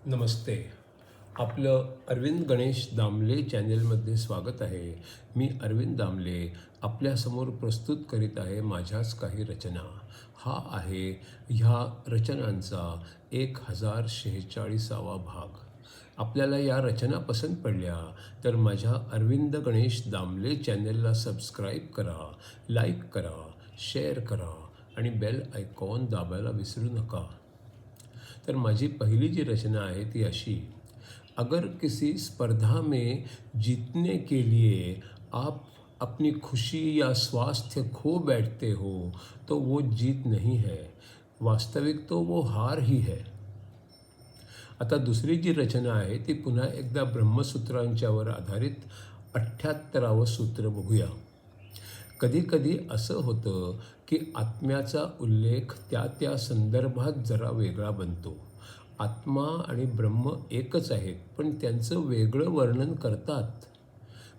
नमस्ते. आपलं अरविंद गणेश दामले चॅनेलमध्ये स्वागत आहे. मी अरविंद दामले आपल्यासमोर प्रस्तुत करीत आहे माझ्याच काही रचना. हा आहे ह्या रचनांचा 1046वा भाग. आपल्याला या रचना पसंत पडल्या तर माझ्या अरविंद गणेश दामले चॅनेलला सबस्क्राईब करा, लाईक करा, शेअर करा आणि बेल आयकॉन दाबायला विसरू नका. तर माझी पहिली जी रचना आहे ती अशी: अगर किसी स्पर्धा में जीतने के लिए आप अपनी खुशी या स्वास्थ्य खो बैठते हो तो वो जीत नहीं है, वास्तविक तो वो हार ही है. आता दुसरी जी रचना आहे ती पुन्हा एकदा ब्रह्मसूत्रांच्यावर आधारित 78वं सूत्र बघूया. कधीकधी असं होतं की आत्म्याचा उल्लेख त्या त्या संदर्भात जरा वेगळा बनतो. आत्मा आणि ब्रह्म एकच आहेत, पण त्यांचं वेगळं वर्णन करतात.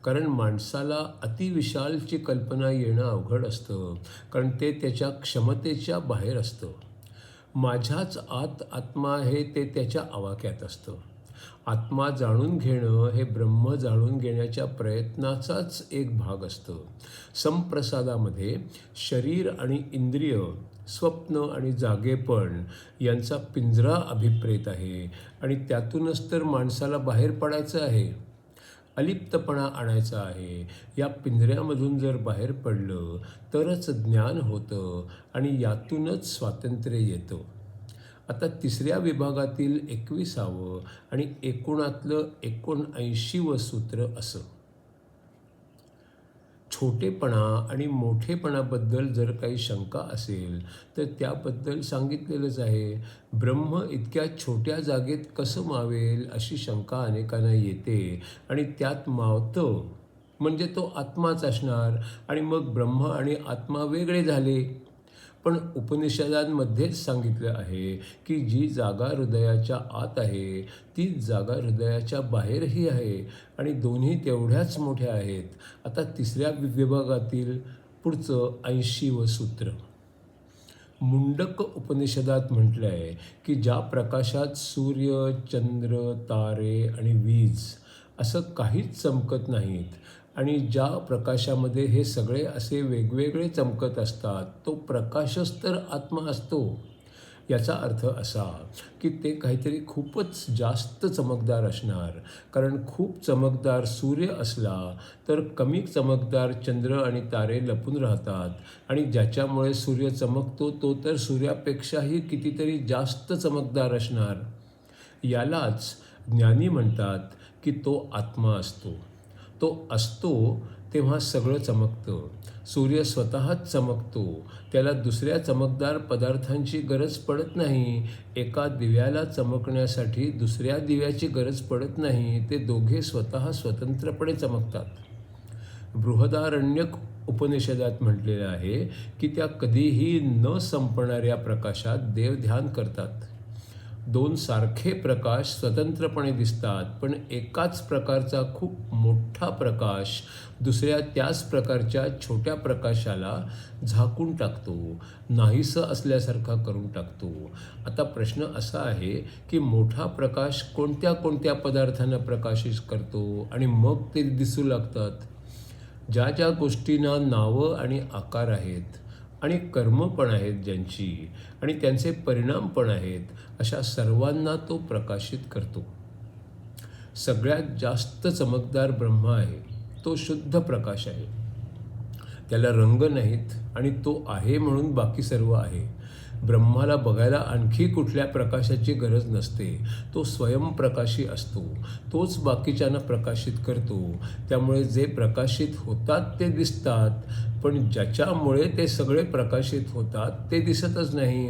कारण माणसाला अतिविशालची कल्पना येणं अवघड असतं, कारण ते त्याच्या क्षमतेच्या बाहेर असतं. माझ्याच आत आत्मा आहे ते त्याच्या आवाक्यात असतं. आत्मा जाणून घेणं हे ब्रह्म जाणून घेण्याच्या प्रयत्नाचाच एक भाग असतं. संप्रसादामध्ये शरीर आणि इंद्रिय, स्वप्न आणि जागेपण यांचा पिंजरा अभिप्रेत आहे आणि त्यातूनच तर माणसाला बाहेर पडायचं आहे, अलिप्तपणा आणायचा आहे. या पिंजऱ्यामधून जर बाहेर पडलं तरच ज्ञान होतं आणि यातूनच स्वातंत्र्य येतं. आता तिसऱ्या विभागातील 21वं आणि एकूणातलं 79वं सूत्र असं: छोटेपणा आणि मोठेपणाबद्दल जर काही शंका असेल तर त्याबद्दल सांगितलेलंच आहे. ब्रह्म इतक्या छोट्या जागेत कसं मावेल अशी शंका अनेकांना येते आणि त्यात मावतं म्हणजे तो आत्माच असणार आणि मग ब्रह्म आणि आत्मा वेगळे झाले. पण उपनिषदांमध्येच सांगितलं आहे की जी जागा हृदयाच्या आत आहे तीच जागा हृदयाच्या बाहेरही आहे आणि दोन्ही तेवढ्याच मोठ्या आहेत. आता तिसऱ्या विभागातील पुढचं 80वं सूत्र: मुंडक उपनिषदात म्हटलं आहे की ज्या प्रकाशात सूर्य, चंद्र, तारे आणि वीज असं काहीच चमकत नाहीत आणि ज्या प्रकाशामध्ये हे सगळे असे वेगवेगळे चमकत असतात, तो प्रकाशच तर आत्मा असतो. याचा अर्थ असा की ते काहीतरी खूपच जास्त चमकदार असणार, कारण खूप चमकदार सूर्य असला तर कमी चमकदार चंद्र आणि तारे लपून राहतात आणि ज्याच्यामुळे सूर्य चमकतो तो तर सूर्यापेक्षाही कितीतरी जास्त चमकदार असणार. यालाच ज्ञानी म्हणतात की तो आत्मा असतो. तो असतो तेव्हा सगळं चमकतं. सूर्य स्वतःच चमकतो, त्याला दुसऱ्या चमकदार पदार्थांची गरज पडत नाही. एका दिव्याला चमकण्यासाठी दुसऱ्या दिव्याची गरज पडत नाही. ते दोघे स्वतः स्वतंत्रपणे चमकतात. बृहदारण्यक उपनिषदात म्हटलेलं आहे की त्या कधीही न संपणाऱ्या प्रकाशात देव ध्यान करतात. दोन सारखे प्रकाश स्वतंत्रपणे दिसतात, पण एकाच प्रकारचा खूप मोठा प्रकाश दुसऱ्या त्याच प्रकारच्या छोट्या प्रकाशाला झाकून टाकतो, नाहीसं असल्यासारखा करून टाकतो. आता प्रश्न असा आहे की मोठा प्रकाश कोणत्या कोणत्या पदार्थांना प्रकाशित करतो आणि मग ते दिसू लागतात? ज्या ज्या गोष्टींना नावं आणि आकार आहेत आणि कर्म पण आहेत ज्यांची आणि त्यांचे परिणाम पण आहेत, अशा सर्वांना तो प्रकाशित करतो. सगळ्यात जास्त चमकदार ब्रह्म आहे. तो शुद्ध प्रकाश आहे. त्याला रंग नाहीत आणि तो आहे म्हणून बाकी सर्व आहे. ब्रह्माला बघायला आणखी कुठल्या प्रकाशाची गरज नसते. तो स्वयंप्रकाशी असतो. तोच बाकीच्यांना प्रकाशित करतो. त्यामुळे जे प्रकाशित होतात ते दिसतात, पण ज्याच्यामुळे ते सगळे प्रकाशित होतात ते दिसतच नाही.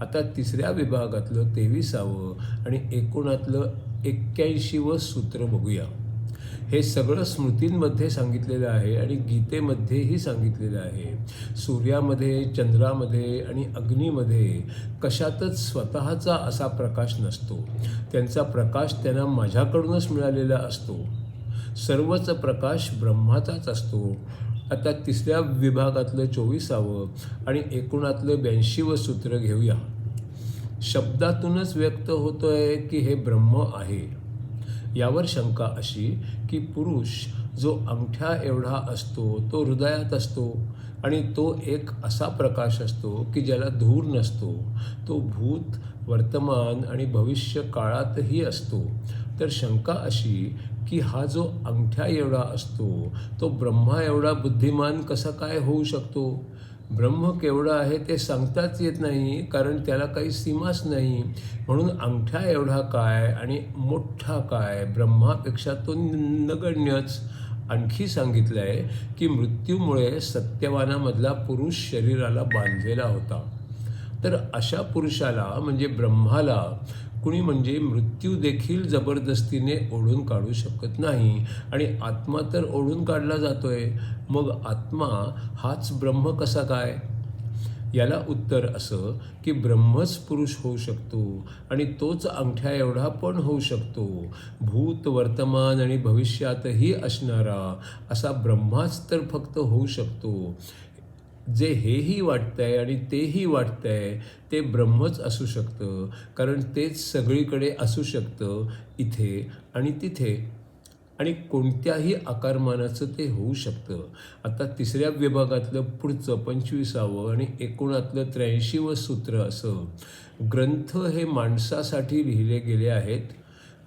आता तिसऱ्या विभागातलं 23वं आणि एकूणातलं 81वं सूत्र बघूया. हे सगळं स्मृतींमध्ये सांगितलेलं आहे आणि गीतेमध्येही सांगितलेलं आहे. सूर्यामध्ये, चंद्रामध्ये आणि अग्नीमध्ये कशातच स्वतःचा असा प्रकाश नसतो. त्यांचा प्रकाश त्यांना माझ्याकडूनच मिळालेला असतो. सर्वच प्रकाश ब्रह्माचाच असतो. आता तिसऱ्या विभागातलं 24वं आणि एकूणातलं 82वं सूत्र घेऊया. शब्दातूनच व्यक्त होतोय की हे ब्रह्म आहे? यावर शंका अशी की पुरुष जो अंगठ्या एवढा असतो तो हृदयात असतो आणि तो एक असा प्रकाश असतो की ज्याला धूर नसतो. तो भूत, वर्तमान आणि भविष्य काळातही असतो. तर शंका अशी की हा जो अंगठ्या एवढा असतो तो ब्रह्मा एवढा बुद्धिमान कसा काय होऊ शकतो? ब्रह्म केवढा आहे ते सांगताच येत नाही, कारण त्याला काही सीमाच नाही. म्हणून अंगठ्या एवढा काय आणि मोठा काय, ब्रह्मापेक्षा तो नगण्यच. आणखी सांगितलं आहे की मृत्यूमुळे सत्यवानामधला पुरुष शरीराला बांधलेला होता. तर अशा पुरुषाला म्हणजे ब्रह्माला कुणी म्हणजे मृत्यू देखील जबरदस्तीने ओढून काढू शकत नाही. आणि आत्मा तर ओढून काढला जातोय, मग आत्मा हाच ब्रह्म कसा काय? याला उत्तर असं की ब्रह्मच पुरुष होऊ शकतो आणि तोच अंगठ्या एवढा पण होऊ शकतो. भूत, वर्तमान आणि भविष्यातही असणारा असा ब्रह्माच तर फक्त होऊ शकतो. जे हेही वाटतंय आणि तेही वाटतंय ते ब्रह्मच असू शकतं, कारण तेच सगळीकडे असू शकतं, इथे आणि तिथे आणि कोणत्याही आकारमानाचं ते होऊ शकतं. आता तिसऱ्या विभागातलं पुढचं 25वं आणि एकूणातलं 83वं सूत्र असं. ग्रंथ हे माणसासाठी लिहिले गेले आहेत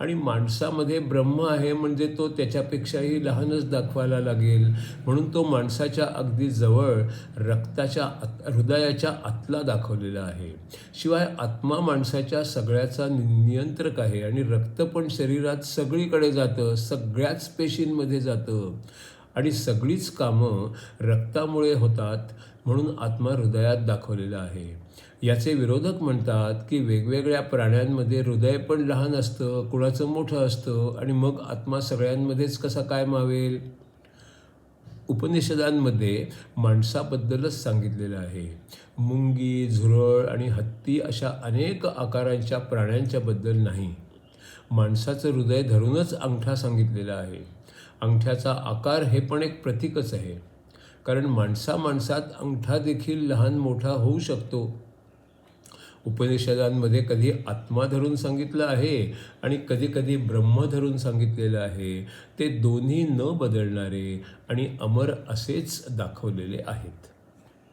आणि माणसामध्ये ब्रह्म आहे म्हणजे तो त्याच्यापेक्षाही लहानच दाखवायला लागेल. म्हणून तो माणसाच्या अगदी जवळ हृदयाच्या आतला दाखवलेला आहे. शिवाय आत्मा माणसाच्या सगळ्याचा नियंत्रक आहे आणि रक्त पण शरीरात सगळीकडे जातं, सगळ्याच पेशींमध्ये जातं आणि सगळीच कामं रक्तामुळे होतात. म्हणून आत्मा हृदयात दाखवलेला आहे. याचे विरोधक म्हणतात की वेगवेगळ्या प्राण्यांमध्ये हृदय पण लहान असतं, कुणाचं मोठं असतं आणि मग आत्मा सगळ्यांमध्येच कसा काय मावेल? उपनिषदांमध्ये माणसाबद्दलच सांगितलेलं आहे. मुंगी, झुरळ आणि हत्ती अशा अनेक आकारांच्या प्राण्यांच्याबद्दल नाही. माणसाचं हृदय धरूनच अंगठा सांगितलेला आहे. अंगठ्याचा आकार हे पण एक प्रतीकच आहे, कारण माणसात अंगठा देखील लहान मोठा होऊ शकतो. उपनिषदांमध्ये कधी आत्मा धरून सांगितलं आहे आणि कधी कधी ब्रह्म धरून सांगितलेलं आहे. ते दोन्ही न बदलणारे आणि अमर असेच दाखवलेले आहेत.